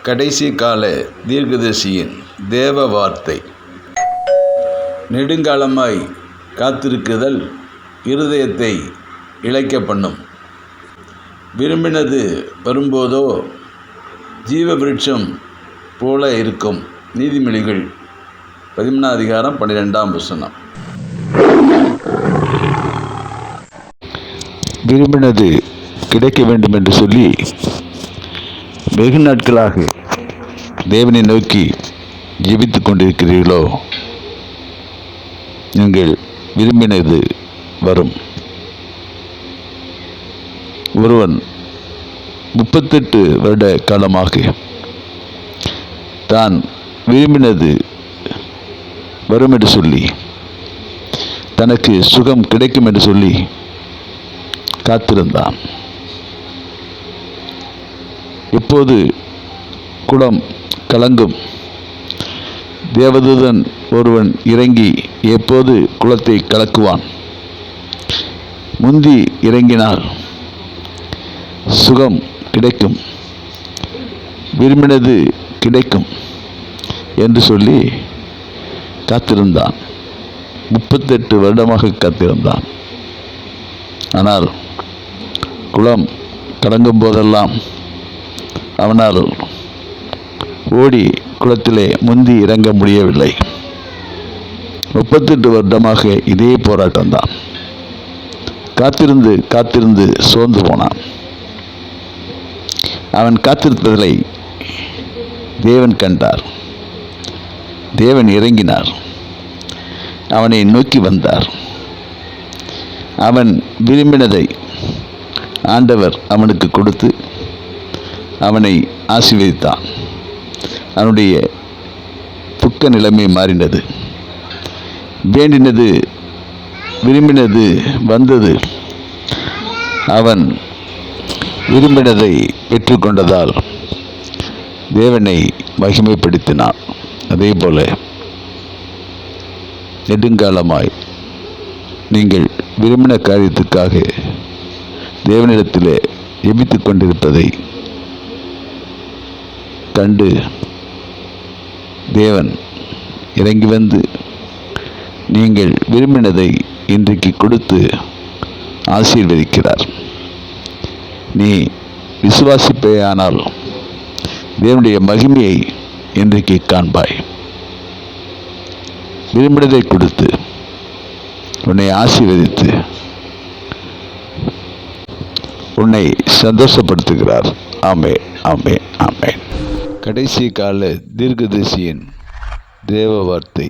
கடைசி கால தீர்க்கதரிசியின் தேவ வார்த்தை. நெடுங்காலமாய் காத்திருக்குதல் இருதயத்தை இளைக்க பண்ணும். விரும்பினது வரும்போதோ ஜீவ விருட்சம் போல இருக்கும். நீதிமொழிகள் 13:12. விரும்பினது கிடைக்க வேண்டும் என்று சொல்லி வெகு நாட்களாக தேவனை நோக்கி ஜெபித்து கொண்டிருக்கிறீர்களோ, நீங்கள் விரும்பினது வரும். ஒருவன் 38 வருட காலமாக தான் விரும்பினது வரும் என்று சொல்லி, தனக்கு சுகம் கிடைக்கும் என்று சொல்லி காத்திருந்தான். எப்போது குளம் கலங்கும், தேவதூதன் ஒருவன் இறங்கி எப்போது குளத்தை கலக்குவான். முந்தி இறங்கினால் சுகம் கிடைக்கும், விரும்பினது கிடைக்கும் என்று சொல்லி காத்திருந்தான். 38 வருடமாக காத்திருந்தான். ஆனால் குளம் கலங்கும் போதெல்லாம் அவனால் ஓடி குளத்திலே முந்தி இறங்க முடியவில்லை. 38 வருடமாக இதே போராட்டம்தான். காத்திருந்து காத்திருந்து சோர்ந்து போனான். அவன் காத்திருப்பதை தேவன் கண்டார். தேவன் இறங்கினார். அவனை நோக்கி வந்தார். அவன் விரும்பினதை ஆண்டவர் அவனுக்கு கொடுத்து அவனை ஆசீர்வதித்தான். அவனுடைய துக்க நிலைமை மாறினது. வேண்டினது விரும்பினது வந்தது. அவன் விரும்பினதை பெற்றுக்கொண்டதால் தேவனை மகிமைப்படுத்தினான். அதே போல நெடுங்காலமாய் நீங்கள் விரும்பின காரியத்துக்காக தேவனிடத்திலே ஜெபித்து கொண்டிருப்பதை கண்டு தேவன் இறங்கி வந்து நீங்கள் விரும்பினதை இன்றைக்கு கொடுத்து ஆசீர்வதிக்கிறார். நீ விசுவாசிப்பேயானால் தேவனுடைய மகிமையை இன்றைக்கு காண்பாய். விரும்பினதை கொடுத்து உன்னை ஆசீர்வதித்து உன்னை சந்தோஷப்படுத்துகிறார். ஆமென், ஆமென், ஆமென். கடைசி கால தீர்க்கதரிசியின் தேவ வார்த்தை.